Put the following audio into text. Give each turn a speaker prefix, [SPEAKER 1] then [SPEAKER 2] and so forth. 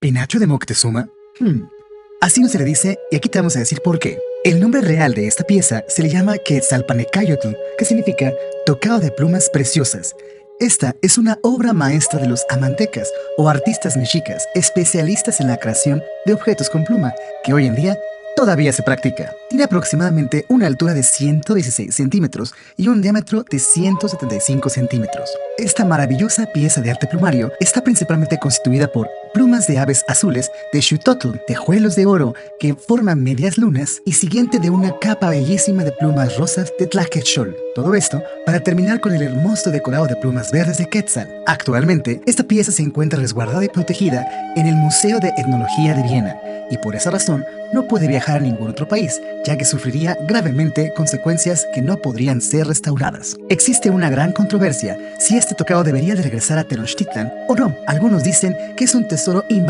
[SPEAKER 1] ¿Penacho de Moctezuma? Así no se le dice y aquí te vamos a decir por qué. El nombre real de esta pieza se le llama Quetzalpanecayotl, que significa tocado de plumas preciosas. Esta es una obra maestra de los amantecas o artistas mexicas, especialistas en la creación de objetos con pluma, que hoy en día todavía se practica. Tiene aproximadamente una altura de 116 centímetros y un diámetro de 175 centímetros. Esta maravillosa pieza de arte plumario está principalmente constituida por plumas de aves azules de Xutotl, tejuelos de oro que forman medias lunas y siguiente de una capa bellísima de plumas rosas de Tlaquechol. Todo esto para terminar con el hermoso decorado de plumas verdes de Quetzal. Actualmente, esta pieza se encuentra resguardada y protegida en el Museo de Etnología de Viena y por esa razón no puede viajar a ningún otro país, ya que sufriría gravemente consecuencias que no podrían ser restauradas. Existe una gran controversia si este tocado debería de regresar a Tenochtitlan o no. Algunos dicen que es un tesoro invaluable